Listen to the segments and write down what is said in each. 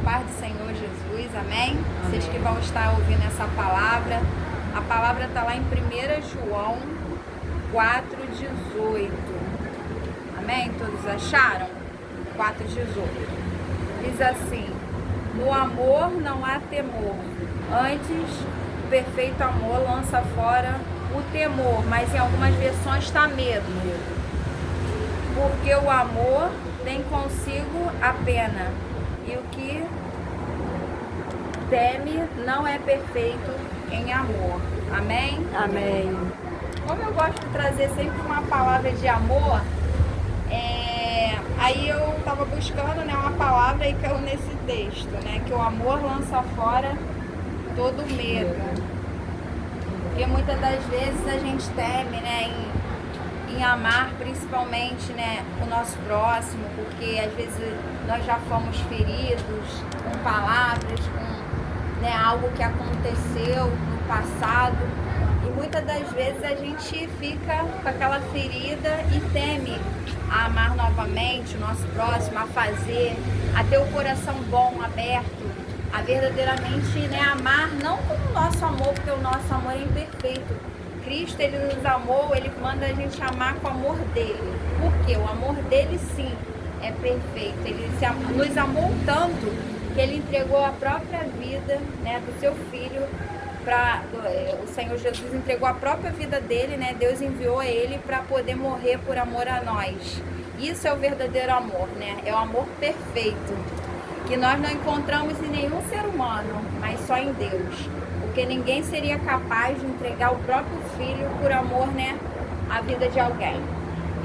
paz do Senhor Jesus, amém? Vocês que vão estar ouvindo essa palavra, a palavra está lá em 1 João 4,18, amém? Todos acharam? 4,18 diz assim: no amor não há temor, antes o perfeito amor lança fora o temor, mas em algumas versões está medo, porque o amor tem consigo a pena, e o que teme não é perfeito em amor. Amém? Amém. Como eu gosto de trazer sempre uma palavra de amor, aí eu estava buscando, né, uma palavra e caiu nesse texto, né, que o amor lança fora todo medo. Porque muitas das vezes a gente teme, né, em amar principalmente, né, o nosso próximo, porque às vezes nós já fomos feridos com palavras, com, né, algo que aconteceu no passado, e muitas das vezes a gente fica com aquela ferida e teme a amar novamente o nosso próximo, a fazer, a ter o coração bom, aberto, a verdadeiramente, né, amar não como o nosso amor, porque o nosso amor é imperfeito. Cristo, ele nos amou, ele manda a gente amar com o amor dele. Porque o amor dele, sim, é perfeito. Ele nos amou tanto que ele entregou a própria vida, né, do seu filho. O Senhor Jesus entregou a própria vida dele, né? Deus enviou ele para poder morrer por amor a nós. Isso é o verdadeiro amor, né? É o amor perfeito, que nós não encontramos em nenhum ser humano, mas só em Deus. Porque ninguém seria capaz de entregar o próprio filho por amor, né, à vida de alguém.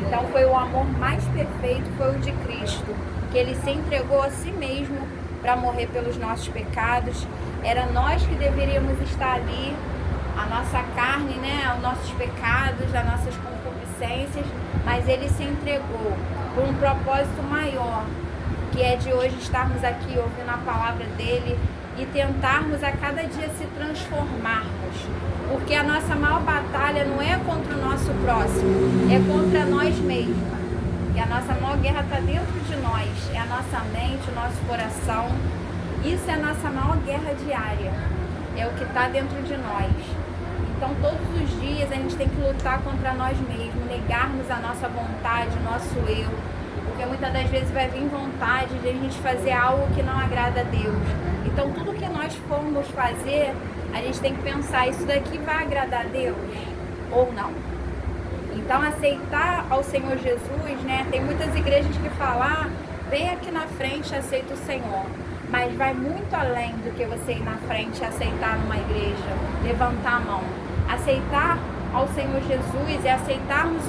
Então foi o amor mais perfeito, foi o de Cristo, que ele se entregou a si mesmo para morrer pelos nossos pecados. Era nós que deveríamos estar ali, a nossa carne, né, os nossos pecados, as nossas concupiscências, mas ele se entregou por um propósito maior, que é de hoje estarmos aqui ouvindo a palavra dele e tentarmos a cada dia se transformarmos, porque a nossa maior batalha não é contra o nosso próximo, é contra nós mesmos. E a nossa maior guerra está dentro de nós, é a nossa mente, o nosso coração. Isso é a nossa maior guerra diária, é o que está dentro de nós. Então todos os dias a gente tem que lutar contra nós mesmos, negarmos a nossa vontade, o nosso eu, porque muitas das vezes vai vir vontade de a gente fazer algo que não agrada a Deus. Então tudo que nós formos fazer, a gente tem que pensar, isso daqui vai agradar a Deus ou não? Então aceitar ao Senhor Jesus, né? Tem muitas igrejas que falam, vem aqui na frente e aceita o Senhor. Mas vai muito além do que você ir na frente e aceitar numa igreja, levantar a mão. Aceitar ao Senhor Jesus é aceitarmos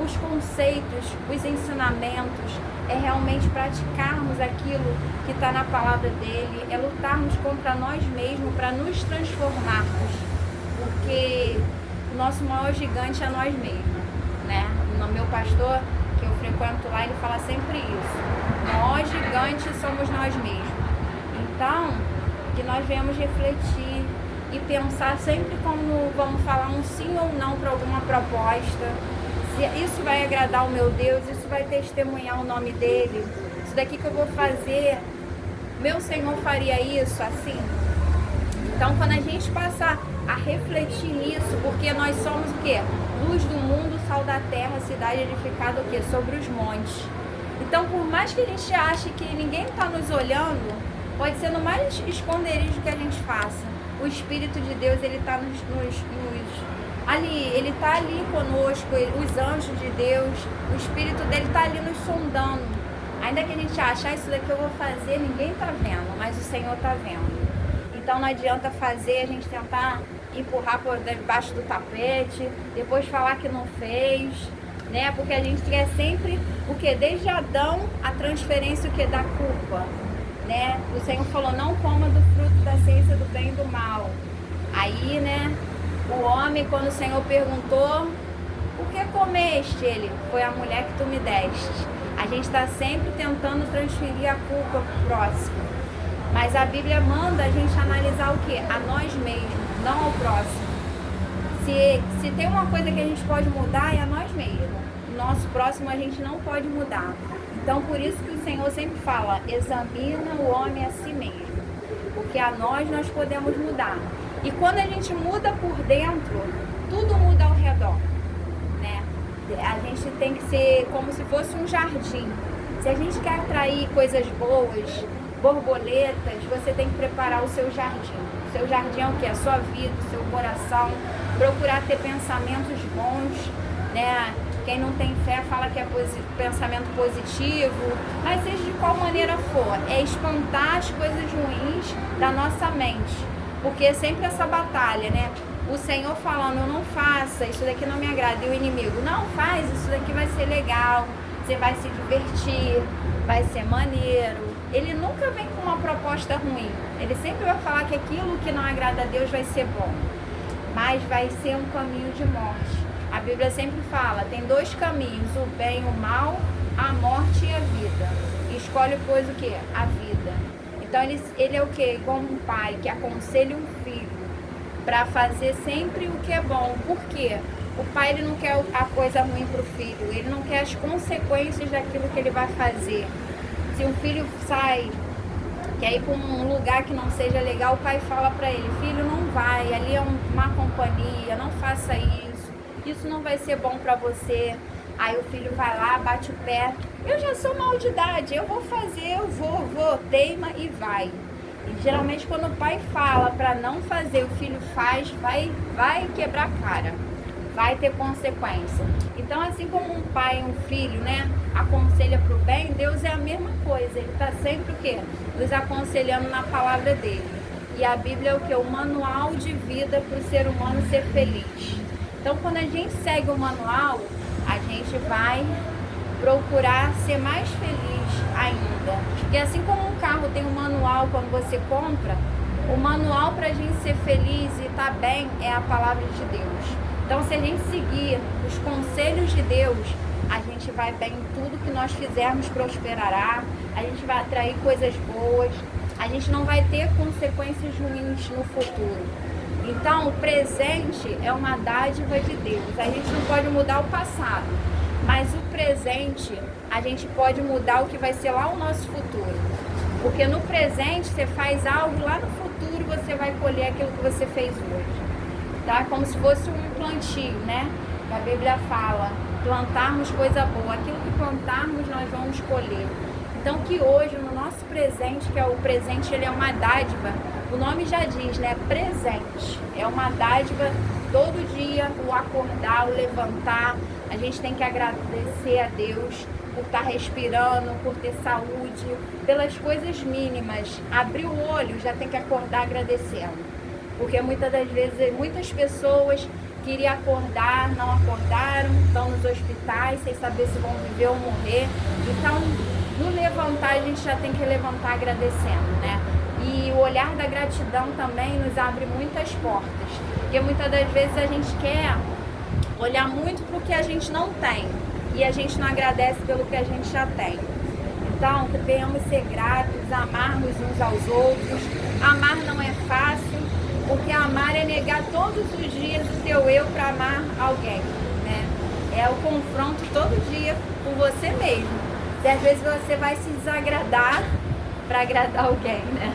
os conceitos, os ensinamentos, é realmente praticarmos aquilo que está na palavra dele, é lutarmos contra nós mesmos para nos transformarmos, porque o nosso maior gigante é nós mesmos, né? O meu pastor, que eu frequento lá, ele fala sempre isso: o maior gigante somos nós mesmos. Então, que nós venhamos refletir e pensar sempre como vamos falar um sim ou não para alguma proposta. Se isso vai agradar o meu Deus, isso vai testemunhar o nome dele, isso daqui que eu vou fazer, meu Senhor faria isso assim? Então quando a gente passar a refletir nisso, porque nós somos o quê? Luz do mundo, sal da terra, cidade edificada o quê? Sobre os montes. Então por mais que a gente ache que ninguém está nos olhando, pode ser no mais esconderijo que a gente faça, o Espírito de Deus, ele está ali, ele está ali conosco, os anjos de Deus, o Espírito dele está ali nos sondando. Ainda que a gente ache, isso daqui eu vou fazer, ninguém está vendo, mas o Senhor está vendo. Então não adianta fazer, a gente tentar empurrar por debaixo do tapete, depois falar que não fez, né? Porque a gente quer sempre, o que? Desde Adão, a transferência, o que? Da culpa, né? O Senhor falou, não coma do fruto da ciência do bem e do mal. Aí, né? O homem, quando o Senhor perguntou, o que comeste? Ele, foi a mulher que tu me deste. A gente está sempre tentando transferir a culpa para o próximo. Mas a Bíblia manda a gente analisar o quê? A nós mesmos, não ao próximo. Se tem uma coisa que a gente pode mudar, é a nós mesmos. O nosso próximo a gente não pode mudar. Então, por isso que o Senhor sempre fala, examina o homem a si mesmo, porque a nós podemos mudar. E quando a gente muda por dentro, tudo muda ao redor, né? A gente tem que ser como se fosse um jardim. Se a gente quer atrair coisas boas, borboletas, você tem que preparar o seu jardim. O seu jardim é o quê? A sua vida, o seu coração, procurar ter pensamentos bons, né? Quem não tem fé fala que é pensamento positivo, mas seja de qual maneira for, é espantar as coisas ruins da nossa mente, porque é sempre essa batalha, né? O Senhor falando, não faça, isso daqui não me agrada, e o inimigo, não faz, isso daqui vai ser legal, você vai se divertir, vai ser maneiro. Ele nunca vem com uma proposta ruim, ele sempre vai falar que aquilo que não agrada a Deus vai ser bom, mas vai ser um caminho de morte. A Bíblia sempre fala, tem dois caminhos, o bem e o mal, a morte e a vida. Escolhe, pois, o que? A vida. Então, ele é o que? Igual um pai que aconselha um filho para fazer sempre o que é bom. Por quê? O pai ele não quer a coisa ruim para o filho, ele não quer as consequências daquilo que ele vai fazer. Se um filho sai, quer ir para um lugar que não seja legal, o pai fala para ele, filho, não vai, ali é uma companhia, não faça isso não vai ser bom para você. Aí o filho vai lá, bate o pé, eu já sou mal de idade, eu vou fazer, eu vou, teima e vai. E geralmente quando o pai fala para não fazer, o filho faz, vai quebrar a cara, vai ter consequência. Então assim como um pai e um filho, né, aconselha para o bem, Deus é a mesma coisa, ele está sempre o quê? Nos aconselhando na palavra dele. E a Bíblia é o quê? O manual de vida para o ser humano ser feliz. Então, quando a gente segue o manual, a gente vai procurar ser mais feliz ainda. E assim como um carro tem um manual quando você compra, o manual para a gente ser feliz e estar bem é a palavra de Deus. Então, se a gente seguir os conselhos de Deus, a gente vai bem em tudo que nós fizermos prosperará, a gente vai atrair coisas boas, a gente não vai ter consequências ruins no futuro. Então, o presente é uma dádiva de Deus. A gente não pode mudar o passado, mas o presente, a gente pode mudar o que vai ser lá o nosso futuro. Porque no presente, você faz algo, lá no futuro você vai colher aquilo que você fez hoje. Tá? Como se fosse um plantio, né? A Bíblia fala, plantarmos coisa boa. Aquilo que plantarmos, nós vamos colher. Então, que hoje, no nosso presente, que é o presente, ele é uma dádiva. O nome já diz, né? Presente. É uma dádiva todo dia, o acordar, o levantar. A gente tem que agradecer a Deus por estar respirando, por ter saúde, pelas coisas mínimas. Abrir o olho, já tem que acordar agradecendo. Porque muitas das vezes, muitas pessoas queriam acordar, não acordaram, estão nos hospitais, sem saber se vão viver ou morrer. Então, no levantar, a gente já tem que levantar agradecendo, né? E o olhar da gratidão também nos abre muitas portas. Porque muitas das vezes a gente quer olhar muito para o que a gente não tem. E a gente não agradece pelo que a gente já tem. Então, que venhamos ser gratos, amarmos uns aos outros. Amar não é fácil, porque amar é negar todos os dias o teu eu para amar alguém, né? É o confronto todo dia com você mesmo. E às vezes você vai se desagradar para agradar alguém, né?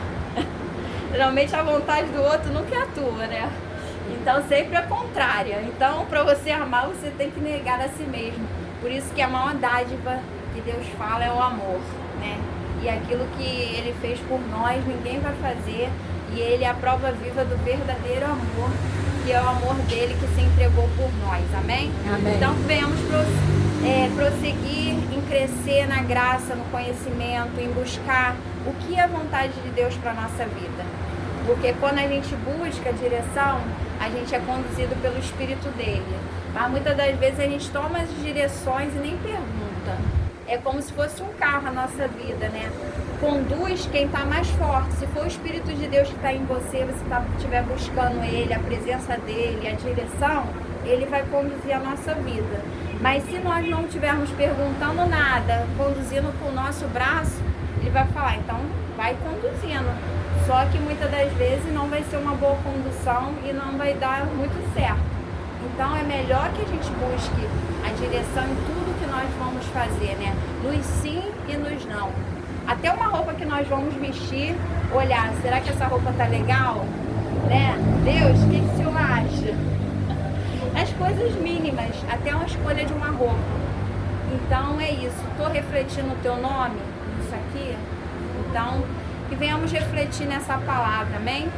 Geralmente a vontade do outro nunca é a tua, né? Então sempre é contrária. Então para você amar, você tem que negar a si mesmo. Por isso que a maior dádiva que Deus fala é o amor, né? E aquilo que Ele fez por nós, ninguém vai fazer. E Ele é a prova viva do verdadeiro amor, que é o amor dele que se entregou por nós, amém? Amém. Então venhamos prosseguir em crescer na graça, no conhecimento, em buscar o que é a vontade de Deus para a nossa vida. Porque quando a gente busca a direção, a gente é conduzido pelo Espírito dele. Mas muitas das vezes a gente toma as direções e nem pergunta. É como se fosse um carro a nossa vida, né? Conduz quem está mais forte. Se for o Espírito de Deus que está em você, você estiver buscando Ele, a presença dEle, a direção, Ele vai conduzir a nossa vida. Mas se nós não estivermos perguntando nada, conduzindo com o nosso braço, Ele vai falar, então vai conduzindo. Só que muitas das vezes não vai ser uma boa condução e não vai dar muito certo. Então é melhor que a gente busque a direção em tudo que nós vamos fazer, né? Nos sim e nos não. Até uma roupa que nós vamos vestir, olhar, será que essa roupa tá legal? Né? Deus, o que o senhor acha? As coisas mínimas, até uma escolha de uma roupa. Então é isso, estou refletindo o teu nome nisso aqui? Então, que venhamos refletir nessa palavra, amém?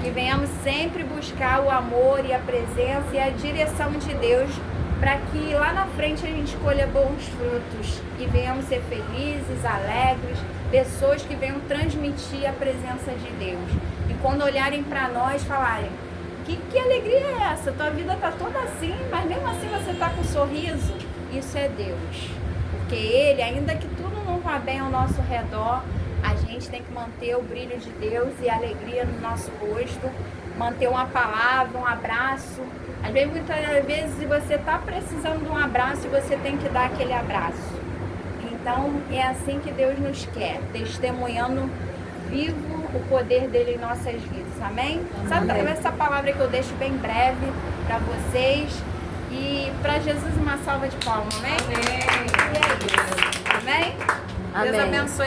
Que venhamos sempre buscar o amor e a presença e a direção de Deus, para que lá na frente a gente colha bons frutos e venhamos ser felizes, alegres, pessoas que venham transmitir a presença de Deus. E quando olharem para nós, falarem, que alegria é essa? Tua vida está toda assim, mas mesmo assim você está com um sorriso. Isso é Deus. Porque Ele, ainda que tudo não vá bem ao nosso redor, a gente tem que manter o brilho de Deus e a alegria no nosso rosto, manter uma palavra, um abraço. Às vezes, muitas vezes você está precisando de um abraço e você tem que dar aquele abraço. Então é assim que Deus nos quer, testemunhando vivo o poder dele em nossas vidas, amém? Sabe, essa palavra que eu deixo bem breve para vocês e para Jesus uma salva de palmas, amém? E é isso, amém? Deus abençoe a